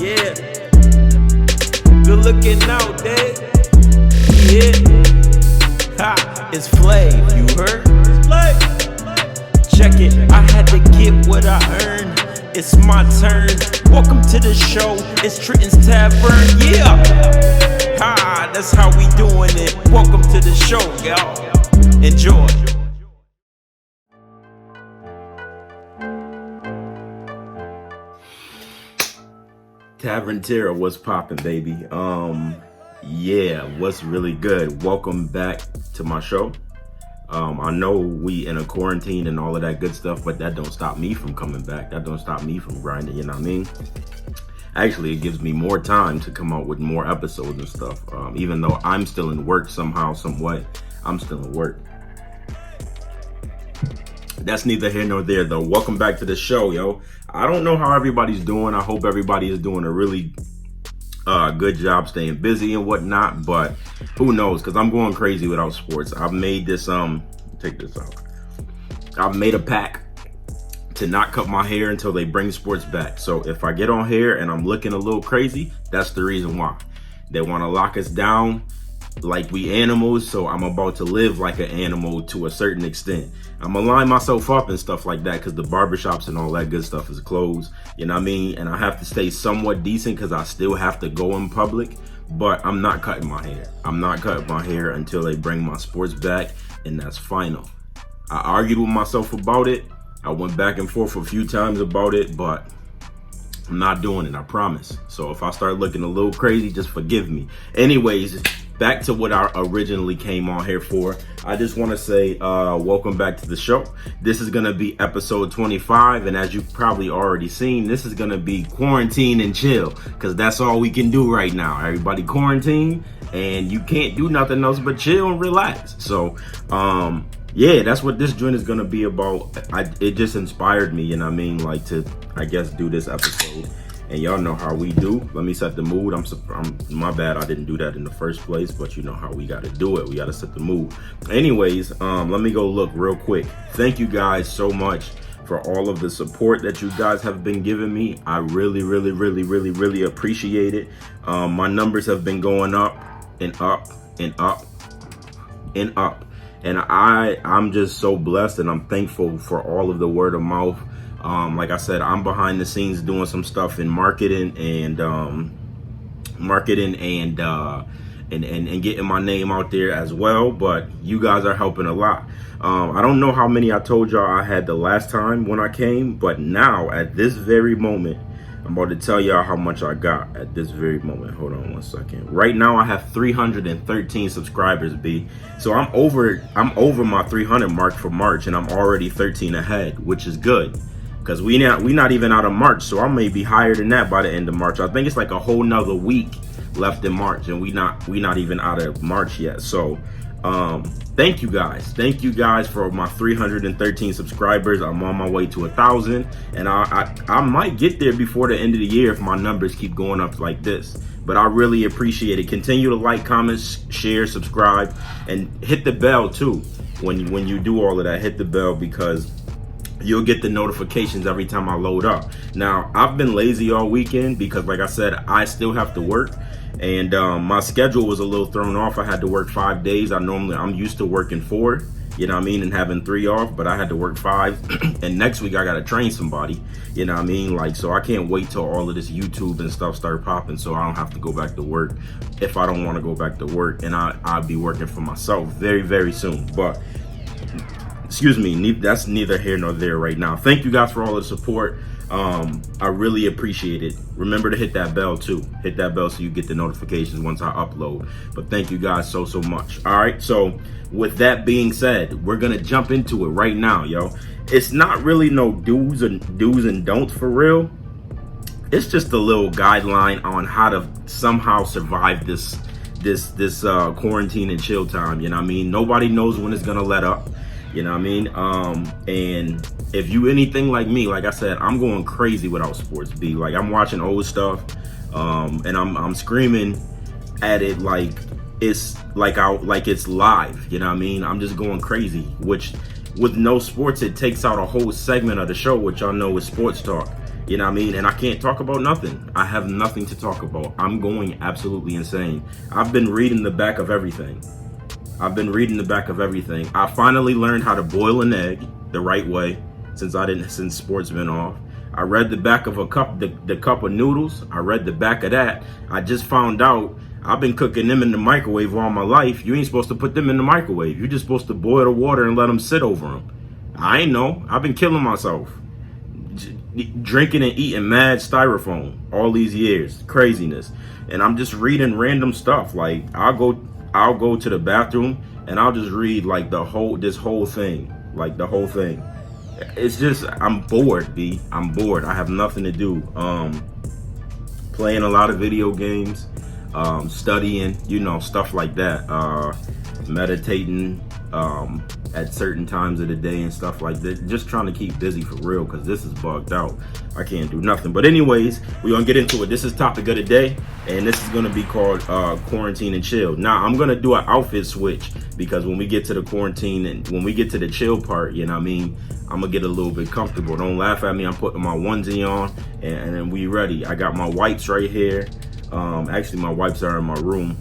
Yeah. Good looking out there. Yeah. Ha, it's Flav, you heard? It's Flav. Check it, I had to get what I earned. It's my turn. Welcome to the show. It's Trenton's Tavern. Yeah. Ha, that's how we doing it. Welcome to the show, y'all. Enjoy. Tavern Terra, what's poppin', baby? Yeah, what's really good? Welcome back to my show. I know we in a quarantine and all of that good stuff, but that don't stop me from coming back. That don't stop me from grinding, you know what I mean? Actually, it gives me more time to come out with more episodes and stuff. Even though I'm still in work somehow, some way, I'm still in work. That's neither here nor there, though. Welcome back to the show, yo. I don't know how everybody's doing. I hope everybody is doing a really good job staying busy and whatnot, but who knows, because I'm going crazy without sports. I've made this, take this out. I've made a pact to not cut my hair until they bring sports back. So if I get on here and I'm looking a little crazy, that's the reason why. They want to lock us down like we animals, so I'm about to live like an animal to a certain extent. I'm gonna line myself up and stuff like that because the barbershops and all that good stuff is closed, you know what I mean? And I have to stay somewhat decent because I still have to go in public, but I'm not cutting my hair. I'm not cutting my hair until they bring my sports back, and that's final. I argued with myself about it. I went back and forth a few times about it, but I'm not doing it, I promise. So if I start looking a little crazy, just forgive me. Anyways, back to what I originally came on here for. I just want to say welcome back to the show. This is going to be episode 25, and as you've probably already seen, this is going to be quarantine and chill, because that's all we can do right now. Everybody quarantine, and you can't do nothing else but chill and relax. So yeah, that's what this joint is going to be about. It just inspired me, you know what I mean, like to, I guess, do this episode. And y'all know how we do. Let me set the mood. My bad, I didn't do that in the first place, but you know how we got to do it. We got to set the mood. Anyways, let me go look real quick. Thank you guys so much for all of the support that you guys have been giving me. I really, really, really, really, really appreciate it. My numbers have been going up and up and up and up. And I'm just so blessed, and I'm thankful for all of the word of mouth. Like I said, I'm behind the scenes doing some stuff in marketing and getting my name out there as well. But you guys are helping a lot. I don't know how many I told y'all I had the last time when I came, but now at this very moment, I'm about to tell y'all how much I got at this very moment. Hold on one second. Right now I have 313 subscribers, B. So I'm over my 300 mark for March, and I'm already 13 ahead, which is good. Because we not even out of March, so I may be higher than that by the end of March. I think it's like a whole nother week left in March, and we not even out of March yet. So thank you guys for my 313 subscribers. I'm on my way to 1,000, and I might get there before the end of the year if my numbers keep going up like this. But I really appreciate it. Continue to like, comment, share, subscribe, and hit the bell too. When you do all of that, hit the bell, because you'll get the notifications every time I load up. Now, I've been lazy all weekend because, like I said, I still have to work, and my schedule was a little thrown off. I had to work 5 days. I'm used to working 4, you know what I mean, and having 3 off, but I had to work 5. And next week I got to train somebody, you know what I mean, like, so I can't wait till all of this YouTube and stuff start popping, so I don't have to go back to work if I don't want to go back to work. And I'll be working for myself very, very soon. But excuse me, that's neither here nor there right now. Thank you guys for all the support. I really appreciate it. Remember to hit that bell too. Hit that bell so you get the notifications once I upload. But thank you guys so much. All right, so with that being said, we're gonna jump into it right now, yo. It's not really no do's and don'ts for real. It's just a little guideline on how to somehow survive this quarantine and chill time, you know what I mean? Nobody knows when it's gonna let up. You know what I mean? And if you anything like me, like I said, I'm going crazy without sports, B. Like, I'm watching old stuff, and I'm screaming at it like it's it's live. You know what I mean? I'm just going crazy, which with no sports, it takes out a whole segment of the show, which y'all know is sports talk. You know what I mean? And I can't talk about nothing. I have nothing to talk about. I'm going absolutely insane. I've been reading the back of everything. I finally learned how to boil an egg the right way since sports been off. I read the back of the cup of noodles. I read the back of that. I just found out I've been cooking them in the microwave all my life. You ain't supposed to put them in the microwave. You're just supposed to boil the water and let them sit over them. I ain't know. I've been killing myself. Drinking and eating mad styrofoam all these years. Craziness. And I'm just reading random stuff. Like I'll go to the bathroom and I'll just read like this whole thing. Like the whole thing. It's just, I'm bored, B. I'm bored. I have nothing to do. Playing a lot of video games, studying, stuff like that. Meditating at certain times of the day and stuff like that. Just trying to keep busy for real, because this is bugged out. I can't do nothing. But anyways, we're going to get into it. This is topic of the day, and this is going to be called quarantine and chill. Now, I'm going to do an outfit switch, because when we get to the quarantine and when we get to the chill part, you know what I mean, I'm going to get a little bit comfortable. Don't laugh at me. I'm putting my onesie on, and then we ready. I got my wipes right here. Actually, my wipes are in my room,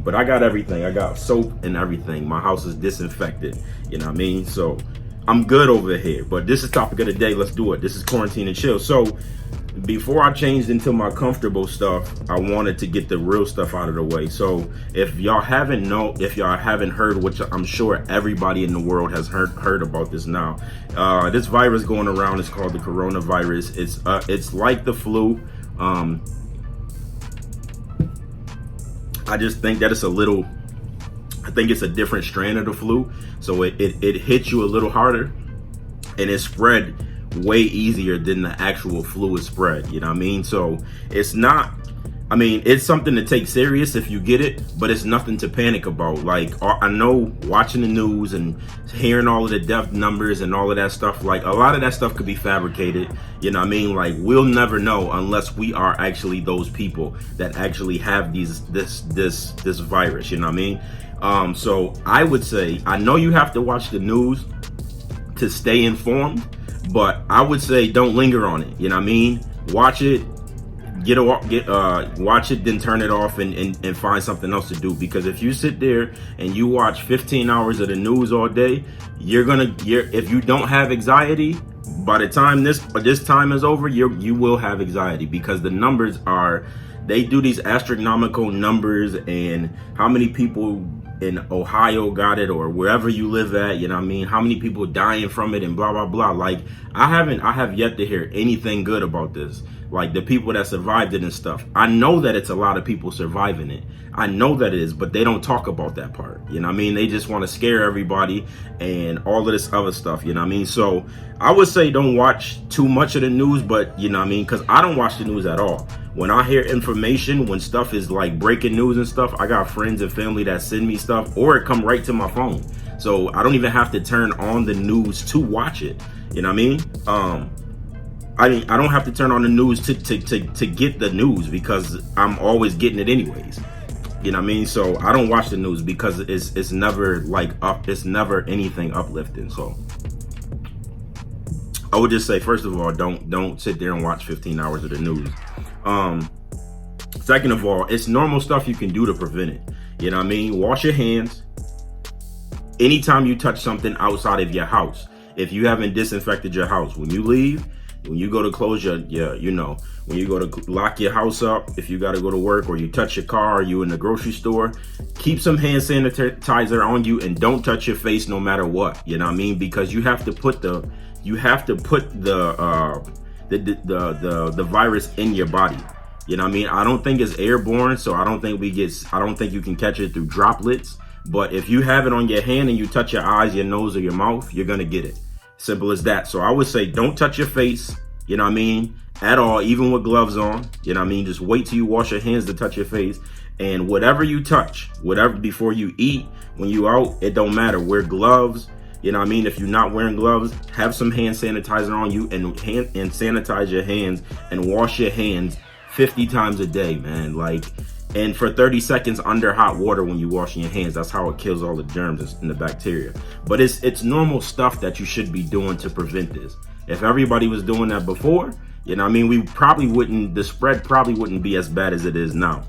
but I got everything. I got soap and everything. My house is disinfected, you know what I mean? So I'm good over here, but this is topic of the day. Let's do it. This is quarantine and chill. So before I changed into my comfortable stuff, I wanted to get the real stuff out of the way. So if y'all haven't heard, which I'm sure everybody in the world has heard about this now, this virus going around is called the coronavirus. It's like the flu. I just think that I think it's a different strand of the flu. So it hits you a little harder, and it spread way easier than the actual flu is spread. You know what I mean? So it's something to take serious if you get it, but it's nothing to panic about. Like, I know watching the news and hearing all of the death numbers and all of that stuff, like a lot of that stuff could be fabricated. You know what I mean? Like, we'll never know unless we are actually those people that actually have this virus. You know what I mean? So I would say, I know you have to watch the news to stay informed, but I would say don't linger on it. You know what I mean? Watch it. Watch it, then turn it off and find something else to do. Because if you sit there and you watch 15 hours of the news all day, if you don't have anxiety, by the time this time is over, you will have anxiety, because the numbers they do these astronomical numbers, and how many people in Ohio got it, or wherever you live at, you know what I mean? How many people dying from it and blah, blah, blah. Like, I have yet to hear anything good about this. Like, the people that survived it and stuff. I know that it's a lot of people surviving it. I know that it is, but they don't talk about that part. You know what I mean? They just want to scare everybody and all of this other stuff. You know what I mean? So I would say don't watch too much of the news, but you know what I mean? Because I don't watch the news at all. When I hear information, when stuff is like breaking news and stuff, I got friends and family that send me stuff, or it come right to my phone. So I don't even have to turn on the news to watch it. You know what I mean? I don't have to turn on the news to get the news, because I'm always getting it anyways. You know what I mean? So I don't watch the news, because it's never it's never anything uplifting. So I would just say, first of all, don't sit there and watch 15 hours of the news. Second of all, it's normal stuff you can do to prevent it. You know what I mean? Wash your hands anytime you touch something outside of your house. If you haven't disinfected your house, when you leave, when you go to close when you go to lock your house up, if you got to go to work, or you touch your car, or you in the grocery store, keep some hand sanitizer on you, and don't touch your face no matter what. You know what I mean? Because you have to put the virus in your body. You know what I mean? I don't think it's airborne, so I don't think you can catch it through droplets. But if you have it on your hand and you touch your eyes, your nose, or your mouth, you're gonna get it. Simple as that. So I would say don't touch your face, you know what I mean, at all, even with gloves on. You know what I mean? Just wait till you wash your hands to touch your face. And whatever you touch, before you eat, when you out, it don't matter. Wear gloves. You know what I mean? If you're not wearing gloves, have some hand sanitizer on you, and sanitize your hands and wash your hands 50 times a day, man. And for 30 seconds under hot water when you're washing your hands. That's how it kills all the germs and the bacteria. But it's normal stuff that you should be doing to prevent this. If everybody was doing that before, You know what I mean? The spread probably wouldn't be as bad as it is now.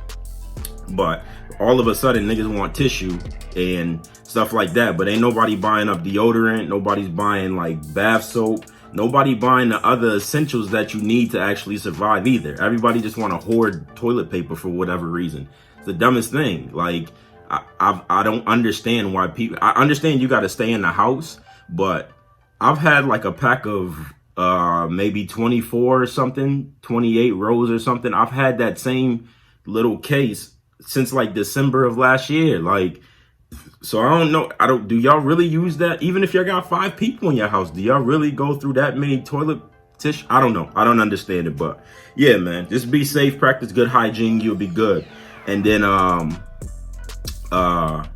But all of a sudden, niggas want tissue and stuff like that. But ain't nobody buying up deodorant. Nobody's buying like bath soap. Nobody buying the other essentials that you need to actually survive either. Everybody just want to hoard toilet paper for whatever reason. It's the dumbest thing. Like, I don't understand why people. I understand you got to stay in the house, but I've had like a pack of maybe 24 or something, 28 rows or something. I've had that same little case since like December of last year. Like, so I don't know. Do y'all really use that? Even if y'all got 5 people in your house, do y'all really go through that many toilet tissue? I don't know. I don't understand it, but yeah, man, just be safe, practice good hygiene. You'll be good. And then, I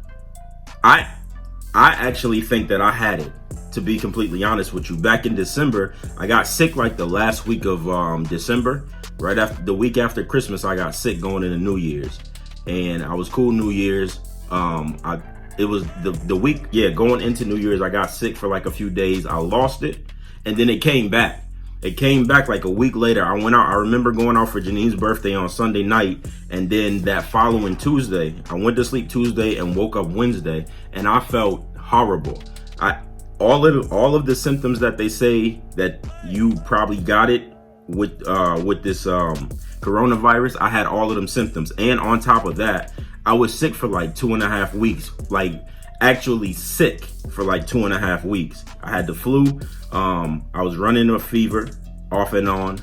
actually think that I had it, to be completely honest with you. Back in December, I got sick like the last week of December. Right after the week after Christmas, I got sick going into New Year's, and I was cool New Year's. It was the week, going into New Year's, I got sick for like a few days. I lost it, and then it came back. It came back like a week later. I went out. I remember going out for Janine's birthday on Sunday night, and then that following Tuesday, I went to sleep Tuesday and woke up Wednesday, and I felt horrible. All of the symptoms that they say that you probably got it with this coronavirus, I had all of them symptoms, and on top of that, I was sick for like 2.5 weeks. Like, actually sick for like 2.5 weeks. I had the flu. I was running a fever off and on,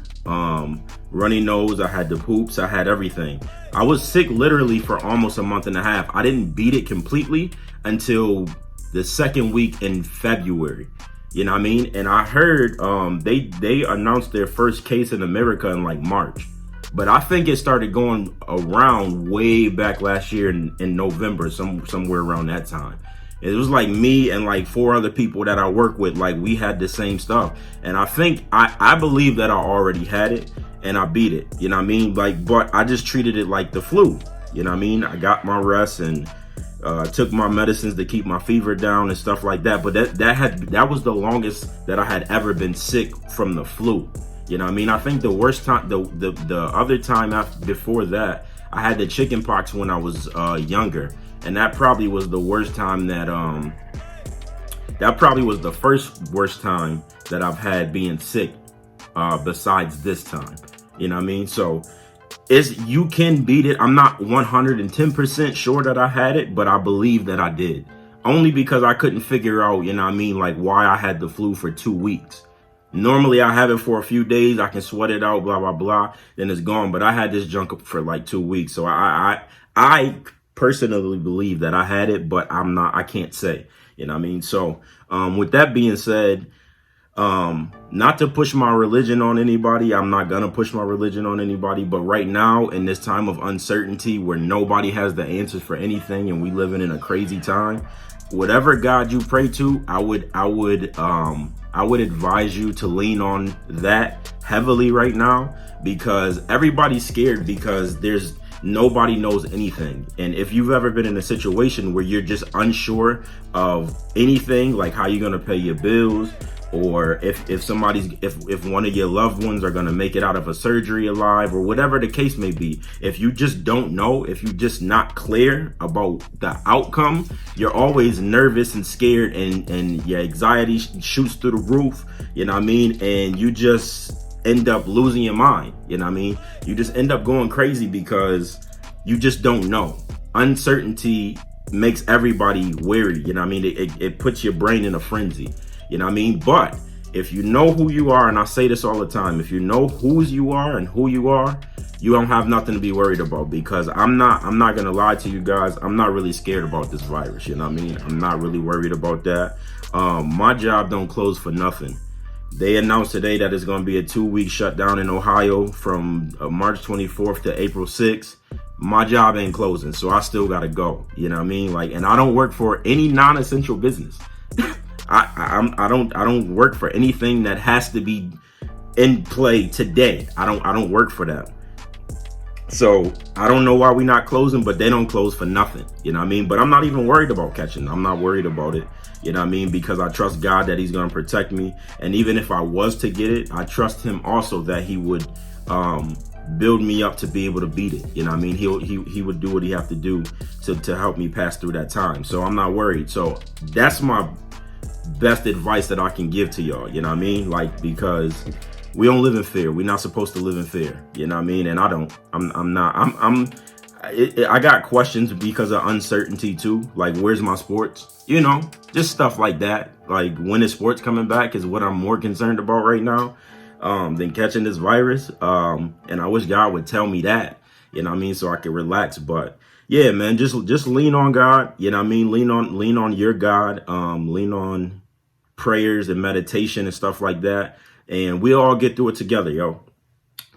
runny nose. I had the poops. I had everything. I was sick literally for almost a month and a half. I didn't beat it completely until the second week in February. You know what I mean? And I heard they announced their first case in America in like March. But I think it started going around way back last year in November, somewhere around that time. It was like me and like 4 other people that I work with, like we had the same stuff. And I think, I believe that I already had it and I beat it, you know what I mean? Like, but I just treated it like the flu, you know what I mean? I got my rest and took my medicines to keep my fever down and stuff like that. But that was the longest that I had ever been sick from the flu. You know what I mean? I think the worst time, the other time before that, I had the chicken pox when I was younger. And that probably was the worst time that probably was the first worst time that I've had being sick besides this time. You know what I mean? So you can beat it. I'm not 110% sure that I had it, but I believe that I did. Only because I couldn't figure out, you know what I mean, like why I had the flu for 2 weeks. Normally I have it for a few days, I can sweat it out, blah, blah, blah, then it's gone. But I had this junk for like 2 weeks. So I personally believe that I had it, but I can't say, you know what I mean? So with that being said, not to push my religion on anybody, I'm not gonna push my religion on anybody, but right now in this time of uncertainty where nobody has the answers for anything and we living in a crazy time, whatever God you pray to, I would advise you to lean on that heavily right now, because everybody's scared because nobody knows anything. And if you've ever been in a situation where you're just unsure of anything, like how you're going to pay your bills, or if one of your loved ones are going to make it out of a surgery alive, or whatever the case may be, if you just don't know, if you're just not clear about the outcome, you're always nervous and scared, and your anxiety shoots through the roof, you know what I mean? And you just end up losing your mind, you know what I mean? You just end up going crazy because you just don't know. Uncertainty makes everybody wary, you know what I mean? It puts your brain in a frenzy, you know what I mean? But if you know who you are, and I say this all the time, if you know whose you are and who you are, you don't have nothing to be worried about, because I'm not gonna lie to you guys, I'm not really scared about this virus, you know what I mean? I'm not really worried about that. My job don't close for nothing. They announced today that it's going to be a 2-week shutdown in Ohio from March 24th to April 6th. My job ain't closing, so I still got to go. You know what I mean? Like, and I don't work for any non-essential business. I don't work for anything that has to be in play today. I don't work for that. So I don't know why we not closing, but they don't close for nothing. You know what I mean? But I'm not even worried about catching. I'm not worried about it. You know what I mean? Because I trust God that he's going to protect me. And even if I was to get it, I trust him also that he would build me up to be able to beat it. You know what I mean? He would do what he have to do to help me pass through that time. So I'm not worried. So that's my best advice that I can give to y'all. You know what I mean? Like, because we don't live in fear. We're not supposed to live in fear. You know what I mean? And I don't. I got questions because of uncertainty too. Like, where's my sports? You know, just stuff like that. Like, when is sports coming back is what I'm more concerned about right now than catching this virus. And I wish God would tell me that, you know what I mean, so I could relax. But yeah, man, just lean on God. You know what I mean? Lean on your God. Lean on prayers and meditation and stuff like that. And we'll all get through it together, yo.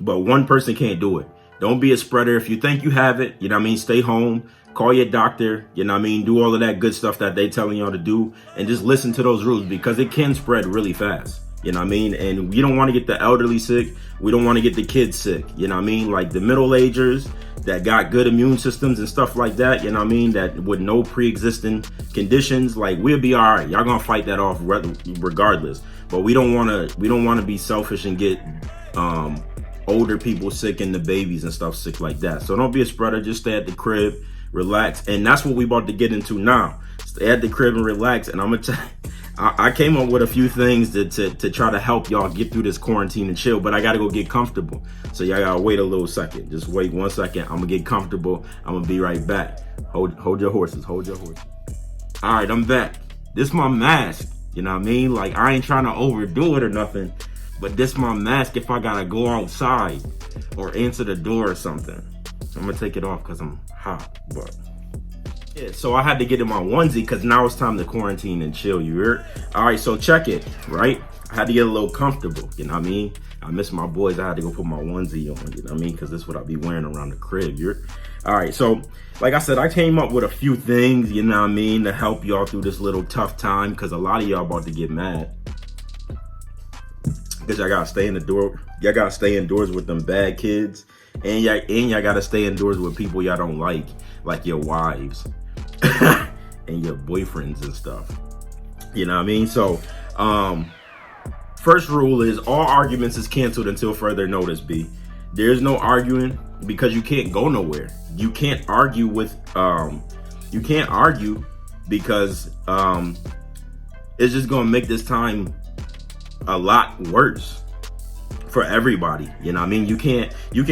But one person can't do it. Don't be a spreader. If you think you have it, you know what I mean, stay home, call your doctor, you know what I mean, do all of that good stuff that they telling y'all to do, and just listen to those rules, because it can spread really fast, you know what I mean? And we don't want to get the elderly sick. We don't want to get the kids sick, you know what I mean? Like the middle-agers that got good immune systems and stuff like that, you know what I mean, that with no pre-existing conditions, like, we'll be all right. Y'all gonna fight that off regardless. But we don't want to be selfish and get older people sick and the babies and stuff sick like that. So don't be a spreader. Just stay at the crib, relax. And that's what we about to get into now. Stay at the crib and relax. And I'm gonna tell you, I came up with a few things to try to help y'all get through this quarantine and chill, but I gotta go get comfortable. So y'all gotta wait a little second. Just wait 1 second. I'm gonna get comfortable. I'm gonna be right back. Hold your horses. Hold your horses. All right, I'm back. This my mask. You know what I mean? Like, I ain't trying to overdo it or nothing, but this my mask if I gotta go outside or answer the door or something. I'm gonna take it off because I'm hot, but yeah, so I had to get in my onesie because now it's time to quarantine and chill, you heard? All right, so check it, right? I had to get a little comfortable, you know what I mean? I miss my boys. I had to go put my onesie on, you know what I mean? Because this is what I be wearing around the crib, you heard? All right, so like I said, I came up with a few things, you know what I mean, to help y'all through this little tough time, because a lot of y'all about to get mad. Because y'all gotta stay in the door. Y'all gotta stay indoors with them bad kids. And y'all gotta stay indoors with people y'all don't like your wives and your boyfriends and stuff. You know what I mean? So, first rule is all arguments is canceled until further notice, B. There's no arguing because you can't go nowhere. You can't argue with, you can't argue because it's just gonna make this time a lot worse for everybody. You know what I mean? You can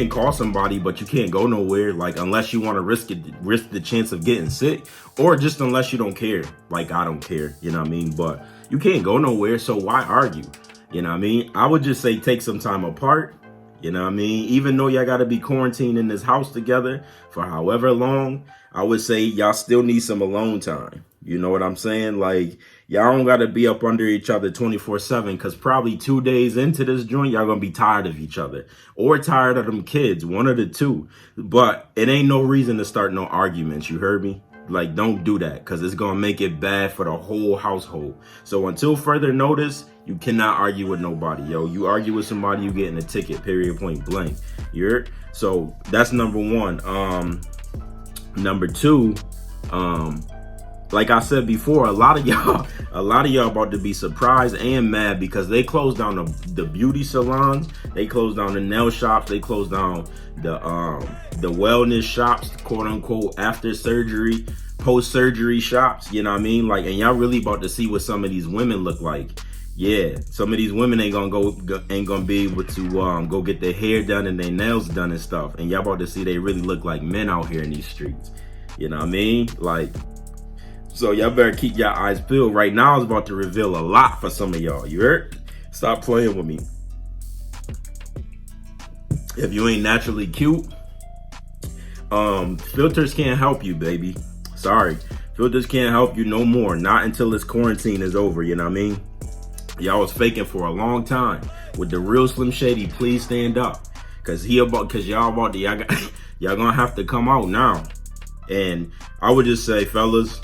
call somebody, but you can't go nowhere, like, unless you want to risk the chance of getting sick, or just unless you don't care. Like, I don't care, you know what I mean? But you can't go nowhere, so why argue? You know what I mean? I would just say take some time apart. You know what I mean? Even though y'all got to be quarantined in this house together for however long, I would say y'all still need some alone time. You know what I'm saying? Like, y'all don't got to be up under each other 24/7, because probably 2 days into this joint, y'all going to be tired of each other or tired of them kids, one of the two. But it ain't no reason to start no arguments. You heard me? Like, don't do that, because it's going to make it bad for the whole household. So until further notice, you cannot argue with nobody, yo. You argue with somebody, you getting a ticket, period, point blank. You heard? So that's number one. Number two, like I said before, a lot of y'all about to be surprised and mad because they closed down the beauty salons, they closed down the nail shops, they closed down the wellness shops, quote unquote, after surgery, post surgery shops. You know what I mean? Like, and y'all really about to see what some of these women look like. Yeah, some of these women ain't gonna be able to go get their hair done and their nails done and stuff. And y'all about to see they really look like men out here in these streets. You know what I mean? Like, so y'all better keep your eyes peeled. Right now, it's about to reveal a lot for some of y'all. You heard? Stop playing with me. If you ain't naturally cute, filters can't help you, baby. Sorry. Filters can't help you no more. Not until this quarantine is over, you know what I mean? Y'all was faking for a long time. With the real Slim Shady, please stand up. Cause y'all gonna have to come out now. And I would just say, fellas,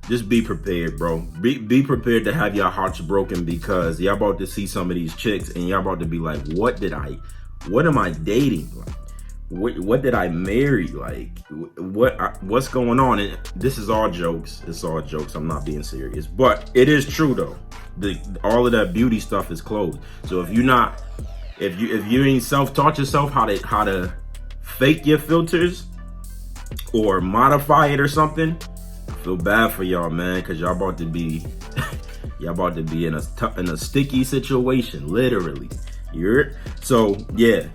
just be prepared, bro. Be prepared to have your hearts broken, because y'all about to see some of these chicks and y'all about to be like, what am I dating? Like, what did I marry? Like, what's going on? And this is all jokes. It's all jokes. I'm not being serious, but it is true though. All of that beauty stuff is closed. So if you ain't self-taught yourself how to fake your filters or modify it or something, I feel bad for y'all, man, because y'all about to be in a sticky situation, literally. You heard? So yeah,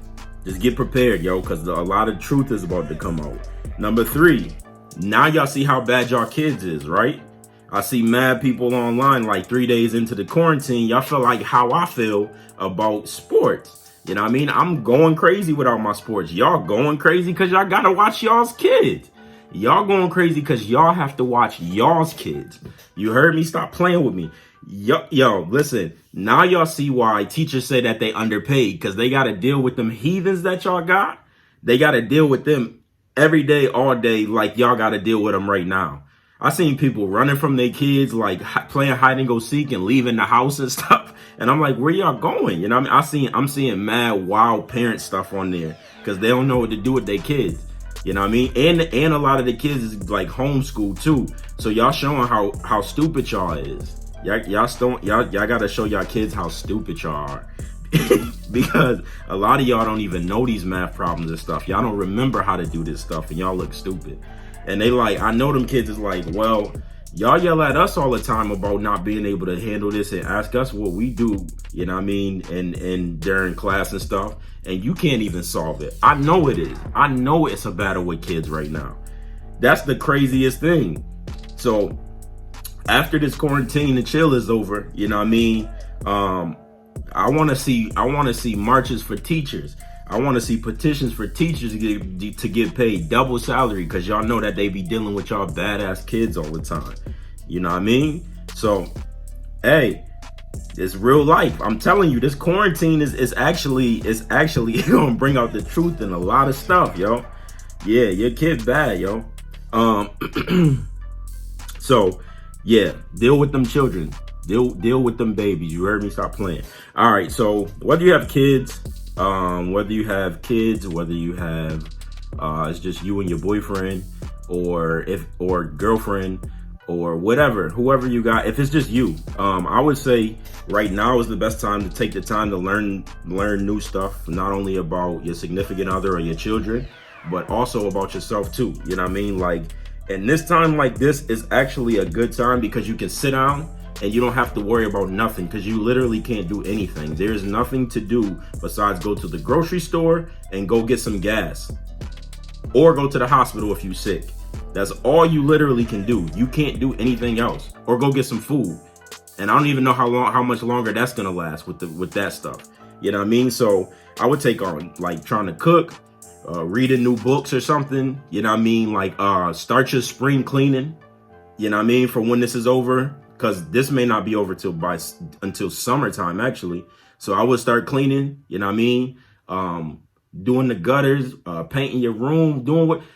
just get prepared, yo, because a lot of truth is about to come out. Number 3, now y'all see how bad y'all kids is, right? I see mad people online like 3 days into the quarantine. Y'all feel like how I feel about sports. You know what I mean? I'm going crazy without my sports. Y'all going crazy because y'all gotta watch y'all's kids. Y'all going crazy because y'all have to watch y'all's kids. You heard me? Stop playing with me. Yo, listen. Now y'all see why teachers say that they underpaid, because they got to deal with them heathens that y'all got. They got to deal with them every day, all day, like y'all got to deal with them right now. I seen people running from their kids, like playing hide and go seek and leaving the house and stuff. And I'm like, where y'all going? You know what I mean? I'm seeing mad wild parent stuff on there because they don't know what to do with their kids. You know what I mean? And a lot of the kids is like homeschooled too. So y'all showing how stupid y'all is. Y'all gotta show y'all kids how stupid y'all are. Because a lot of y'all don't even know these math problems and stuff. Y'all don't remember how to do this stuff and y'all look stupid. And they like, I know them kids is like, well, y'all yell at us all the time about not being able to handle this and ask us what we do, you know what I mean, and during class and stuff, and you can't even solve it. I know it is. I know it's a battle with kids right now. That's the craziest thing. So after this quarantine and chill is over, you know what I mean, I want to see marches for teachers. I want to see petitions for teachers to get paid double salary, because y'all know that they be dealing with y'all badass kids all the time. You know what I mean? So, hey, it's real life. I'm telling you, this quarantine is actually gonna bring out the truth in a lot of stuff, yo. Yeah, your kid bad, yo. So, yeah, deal with them children. Deal with them babies. You heard me? Stop playing. All right, so whether you have kids, whether you have it's just you and your boyfriend or girlfriend or whatever, whoever you got, if it's just you, I would say right now is the best time to take the time to learn new stuff, not only about your significant other or your children, but also about yourself too. You know what I mean? Like, and this time like this is actually a good time because you can sit down and you don't have to worry about nothing, because you literally can't do anything. There's nothing to do besides go to the grocery store and go get some gas, or go to the hospital if you're sick. That's all you literally can do. You can't do anything else, or go get some food. And I don't even know how much longer that's gonna last with that stuff. You know what I mean? So I would take on like trying to cook, reading new books or something. You know what I mean? Like start your spring cleaning. You know what I mean? For when this is over. Because this may not be over until summertime, actually. So I would start cleaning, you know what I mean? Doing the gutters, painting your room,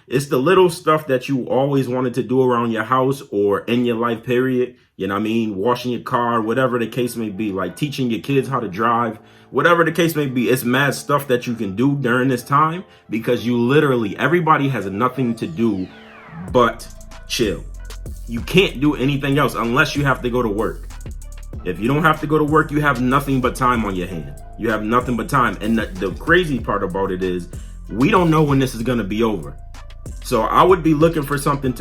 it's the little stuff that you always wanted to do around your house or in your life, period. You know what I mean? Washing your car, whatever the case may be, like teaching your kids how to drive, whatever the case may be. It's mad stuff that you can do during this time, because everybody has nothing to do but chill. You can't do anything else unless you have to go to work. If you don't have to go to work, you have nothing but time on your hand. You have nothing but time. And the crazy part about it is we don't know when this is going to be over. So I would be looking for something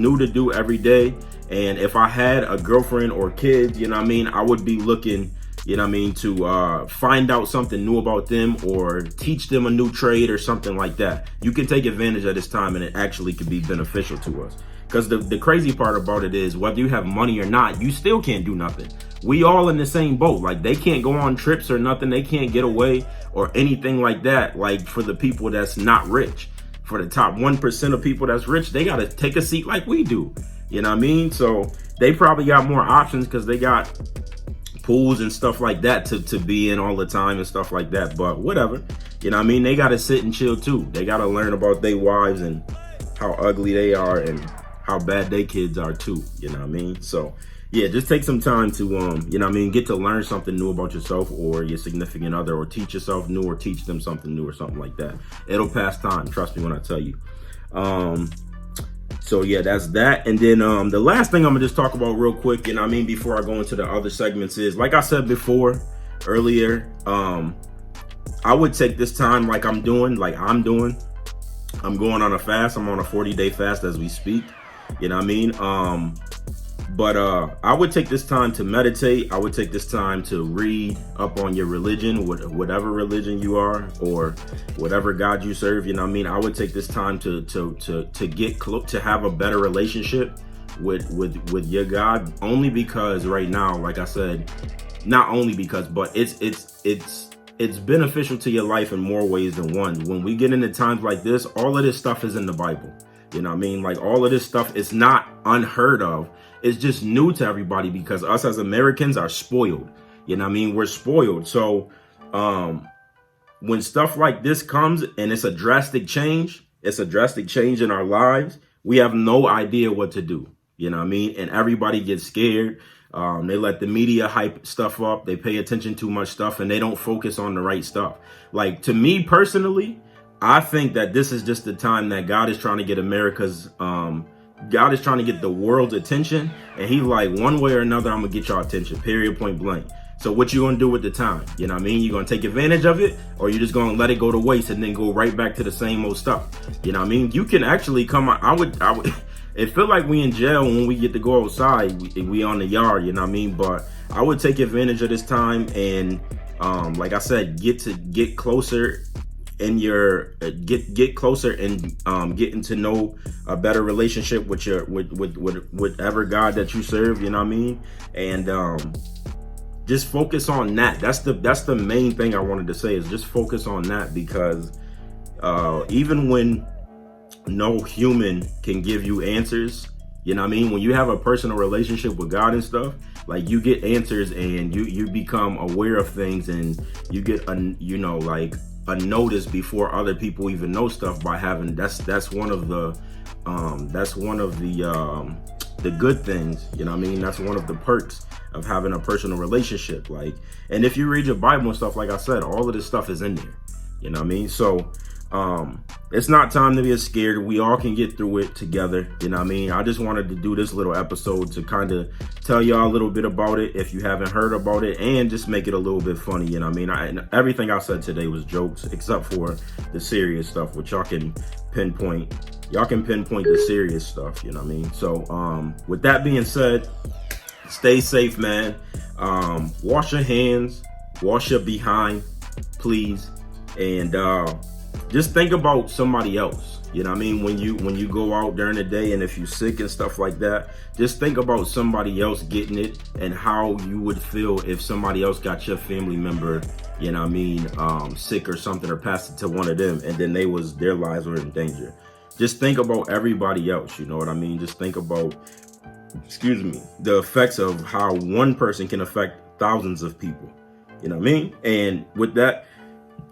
new to do every day. And if I had a girlfriend or kids, you know what I mean, I would be looking, you know what I mean, to find out something new about them or teach them a new trade or something like that. You can take advantage of this time and it actually could be beneficial to us. Because the crazy part about it is whether you have money or not, you still can't do nothing. We all in the same boat. Like, they can't go on trips or nothing. They can't get away or anything like that. Like, for the people that's not rich, for the top 1% of people that's rich, they got to take a seat like we do. You know what I mean? So they probably got more options because they got pools and stuff like that to be in all the time and stuff like that. But whatever. You know what I mean? They got to sit and chill too. They got to learn about their wives and how ugly they are and how bad they kids are too, you know what I mean? So yeah, just take some time to get to learn something new about yourself or your significant other, or teach yourself new, or teach them something new, or something like that. It'll pass time, trust me when I tell you. So yeah, that's that. And then the last thing I'm gonna just talk about real quick, before I go into the other segments, is, like I said before earlier, I would take this time like I'm doing. I'm going on a fast. I'm on a 40-day fast as we speak. You know what I mean? But I would take this time to meditate. I would take this time to read up on your religion, whatever religion you are, or whatever God you serve. You know what I mean? I would take this time to get close, to have a better relationship with your God. Only because right now, like I said, not only because, but it's beneficial to your life in more ways than one. When we get into times like this, all of this stuff is in the Bible. You know what I mean? Like, all of this stuff is not unheard of. It's just new to everybody because us as Americans are spoiled. You know what I mean? We're spoiled. So when stuff like this comes and it's a drastic change in our lives, we have no idea what to do. You know what I mean? And everybody gets scared. They let the media hype stuff up. They pay attention to much stuff and they don't focus on the right stuff. Like, to me personally, I think that this is just the time that God is trying to get God is trying to get the world's attention. And he's like, one way or another, I'm going to get y'all attention, period, point blank. So what you going to do with the time? You know what I mean? You going to take advantage of it, or you just going to let it go to waste and then go right back to the same old stuff? You know what I mean? You can actually come out. I would, it feel like we in jail when we get to go outside. We on the yard, you know what I mean? But I would take advantage of this time and, like I said, get closer in your get closer and getting to know a better relationship with your with whatever God that you serve, you know what I mean? And just focus on that. That's the main thing I wanted to say, is just focus on that, because even when no human can give you answers, you know what I mean, when you have a personal relationship with God and stuff, like, you get answers and you become aware of things, and you get a notice before other people even know stuff by having that's one of the good things, you know what I mean? That's one of the perks of having a personal relationship. Like, and if you read your Bible and stuff, like I said, all of this stuff is in there, you know what I mean? So it's not time to be scared. We all can get through it together, you know what I mean? I just wanted to do this little episode to kind of tell y'all a little bit about it if you haven't heard about it, and just make it a little bit funny, you know what I mean? Everything I said today was jokes, except for the serious stuff, which y'all can pinpoint the serious stuff, you know what I mean? So with that being said, stay safe, man. Wash your hands, wash your behind, please, and just think about somebody else. You know what I mean? When you go out during the day, and if you're sick and stuff like that, just think about somebody else getting it and how you would feel if somebody else got your family member, you know what I mean, sick or something, or passed it to one of them, and then their lives were in danger. Just think about everybody else, you know what I mean? Just think about, the effects of how one person can affect thousands of people. You know what I mean? And with that,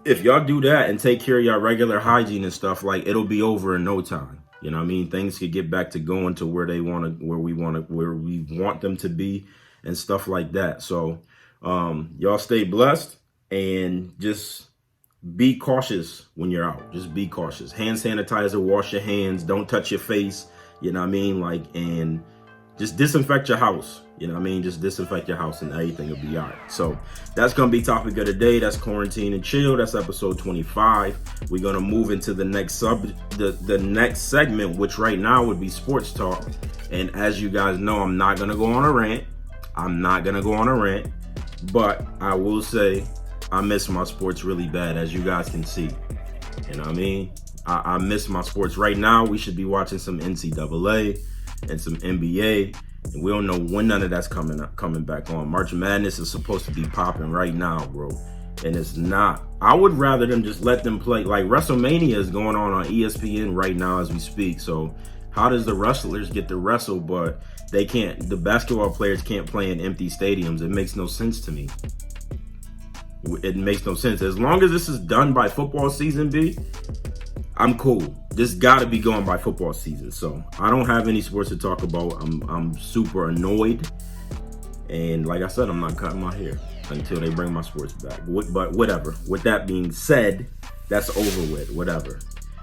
if y'all do that and take care of your regular hygiene and stuff, like, it'll be over in no time. You know what I mean? Things could get back to going to where we want them to be, and stuff like that. So y'all stay blessed, and just be cautious when you're out. Just be cautious. Hand sanitizer, wash your hands, don't touch your face, you know what I mean? Like, and just disinfect your house. You know what I mean? Just disinfect your house and everything will be all right. So that's going to be topic of the day. That's Quarantine and Chill. That's episode 25. We're going to move into the next the next segment, which right now would be sports talk. And as you guys know, I'm not going to go on a rant. But I will say I miss my sports really bad, as you guys can see. You know what I mean? I miss my sports. Right now, we should be watching some NCAA and some NBA. And we don't know when none of that's coming back on. March Madness is supposed to be popping right now, bro. And it's not. I would rather them just let them play. Like, WrestleMania is going on ESPN right now as we speak. So how does the wrestlers get to wrestle, but they can't? The basketball players can't play in empty stadiums. It makes no sense to me. It makes no sense. As long as this is done by football season, I'm cool. This got to be going by football season. So I don't have any sports to talk about. I'm super annoyed And like I said, I'm not cutting my hair until they bring my sports back. But whatever. With that being said, that's over with. Whatever.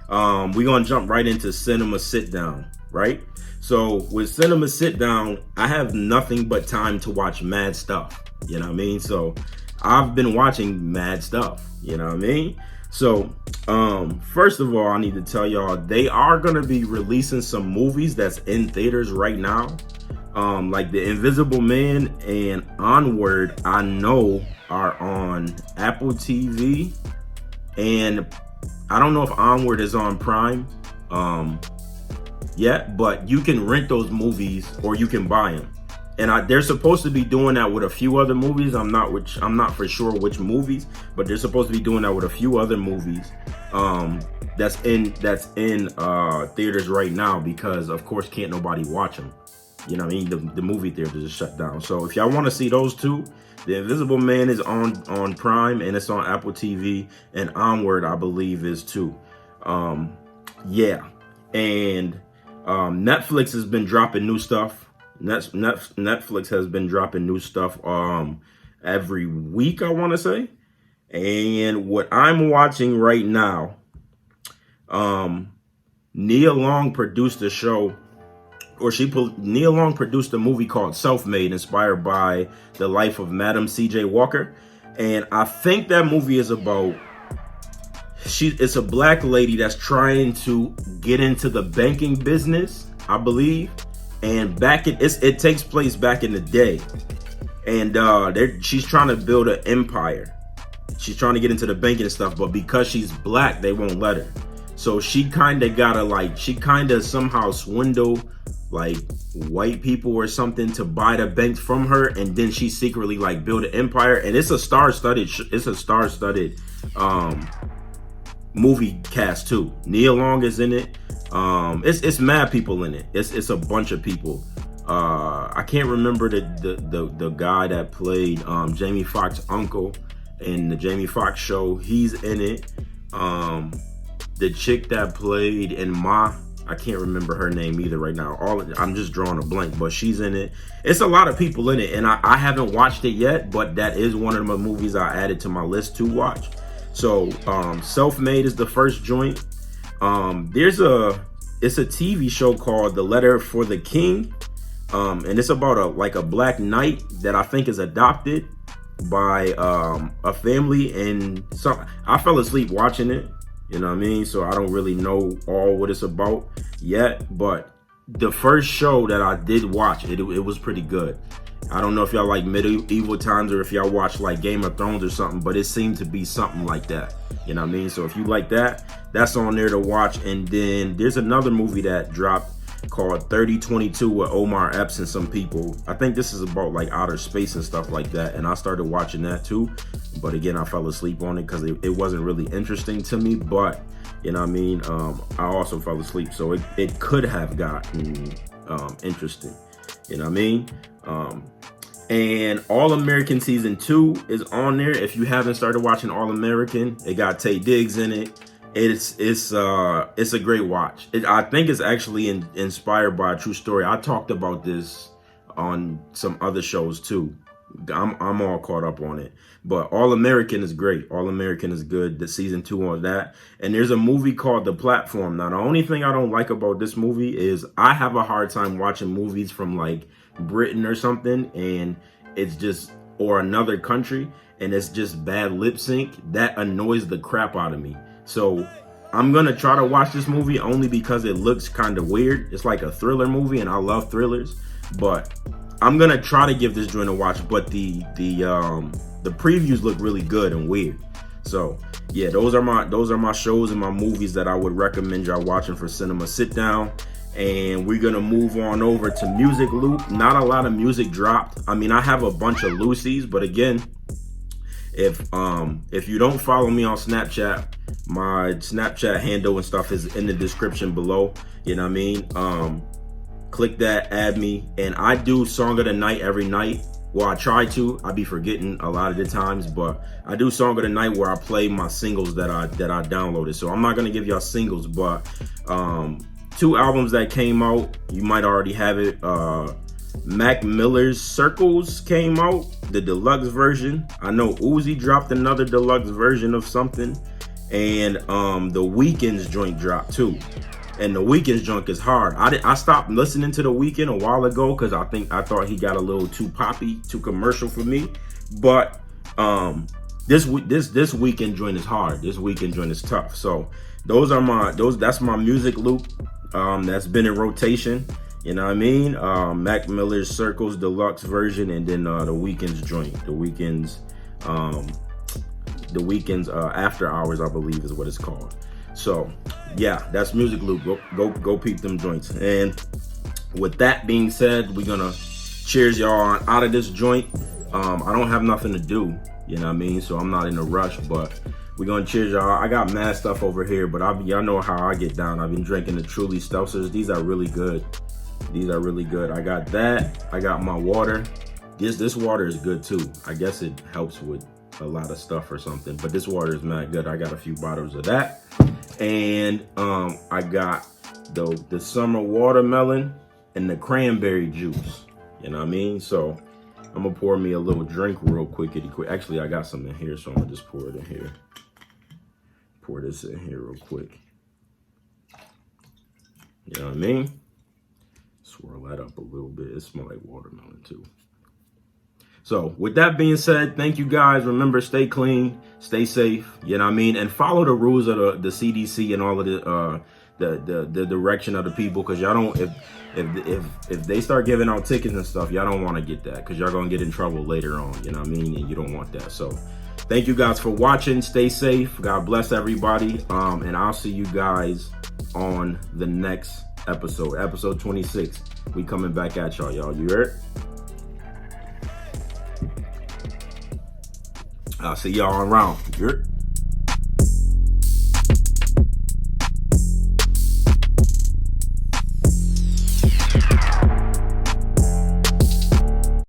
We're gonna jump right into Cinema Sit Down, right? So with Cinema Sit Down, I have nothing but time to watch mad stuff. You know what I mean? So I've been watching mad stuff. You know what I mean? So first of all, I need to tell y'all they are gonna be releasing some movies that's in theaters right now. Like The Invisible Man and Onward, I know are on Apple TV, and I don't know if Onward is on Prime yet, but you can rent those movies or you can buy them. And they're supposed to be doing that with a few other movies. I'm not for sure which movies, but they're supposed to be doing that with a few other movies that's in theaters right now, because of course can't nobody watch them. You know what I mean? The movie theaters are shut down. So if y'all want to see those two, The Invisible Man is on Prime and it's on Apple TV, and Onward I believe is too. Yeah, and Netflix has been dropping new stuff. Netflix has been dropping new stuff every week, I want to say. And what I'm watching right now, Nia Long produced a show, or Nia Long produced a movie called Self-Made, inspired by the life of Madam C.J. Walker. And I think that movie is about, it's a black lady that's trying to get into the banking business, I believe. And it takes place back in the day, and she's trying to build an empire. She's trying to get into the banking and stuff, but because she's black, they won't let her. So she kind of somehow swindle like white people or something to buy the banks from her, and then she secretly like build an empire. And it's a star-studded movie cast too. Nia Long is in it. It's mad people in it. It's a bunch of people. I can't remember the guy that played Jamie Foxx's uncle in the Jamie Foxx show. He's in it. The chick that played in I can't remember her name either right now. I'm just drawing a blank, but she's in it. It's a lot of people in it, and I haven't watched it yet, but that is one of the movies I added to my list to watch. So Self-Made is the first joint. It's a TV show called The Letter for the King, and it's about a black knight that I think is adopted by a family, and I fell asleep watching it, you know what I mean? So I don't really know all what it's about yet, but the first show that I did watch, it was pretty good. I don't know if y'all like medieval times or if y'all watch like Game of Thrones or something, but it seemed to be something like that. You know what I mean? So if you like that, that's on there to watch. And then there's another movie that dropped called 3022 with Omar Epps and some people. I think this is about like outer space and stuff like that. And I started watching that too. But again, I fell asleep on it because it wasn't really interesting to me. But, you know what I mean? I also fell asleep. So it could have gotten interesting. You know what I mean? And All American Season 2 is on there. If you haven't started watching All American, it got Taye Diggs in it. It's a great watch. I think it's actually inspired by a true story. I talked about this on some other shows too. I'm all caught up on it. But All American is great. All American is good. The season 2 on that. And there's a movie called The Platform. Now, the only thing I don't like about this movie is I have a hard time watching movies from like Britain or something, and it's just, or another country, and it's just bad lip sync. That annoys the crap out of me. So I'm gonna try to watch this movie only because it looks kind of weird. It's like a thriller movie, and I love thrillers, but I'm gonna try to give this joint a watch. But the previews look really good and weird. So yeah, those are my shows and my movies that I would recommend y'all watching for Cinema Sit Down. And we're gonna move on over to Music Loop. Not a lot of music dropped. I mean, I have a bunch of Lucy's, but again, if you don't follow me on Snapchat, my Snapchat handle and stuff is in the description below. You know what I mean? Click that, add me, and I do Song of the Night every night. Well, I try to. I be forgetting a lot of the times, but I do Song of the Night where I play my singles that I downloaded. So I'm not gonna give y'all singles, but 2 albums that came out, you might already have it. Mac Miller's Circles came out, the deluxe version. I know Uzi dropped another deluxe version of something, and the Weeknd's joint dropped too. And the Weeknd's joint is hard. I stopped listening to the Weeknd a while ago because I thought he got a little too poppy, too commercial for me. But this Weeknd joint is hard. This Weeknd joint is tough. So that's my music loop that's been in rotation. You know what I mean? Mac Miller's Circles deluxe version, and then the Weeknd's joint. The Weeknd's After Hours, I believe, is what it's called. So yeah, that's music loop. Go peep them joints. And with that being said, we're gonna cheers y'all out of this joint. I don't have nothing to do, you know what I mean? So I'm not in a rush, but we're gonna cheers y'all. I got mad stuff over here, but y'all know how I get down. I've been drinking the Truly Seltzers. These are really good. These are really good. I got that. I got my water. This water is good too. I guess it helps with a lot of stuff or something, but this water is mad good. I got a few bottles of that. And I got the summer watermelon and the cranberry juice. You know what I mean? So I'm gonna pour me a little drink real quick. Actually, I got some in here, so I'm gonna just pour it in here. Pour this in here real quick. You know what I mean? Swirl that up a little bit. It smells like watermelon too. So with that being said, thank you guys. Remember, stay clean, stay safe, you know what I mean? And follow the rules of the CDC and all of the direction of the people, because y'all don't, if they start giving out tickets and stuff, y'all don't want to get that, because y'all gonna get in trouble later on, you know what I mean? And you don't want that. So thank you guys for watching. Stay safe. God bless everybody. And I'll see you guys on the next episode 26. We coming back at y'all. You heard? I'll see y'all around. You heard?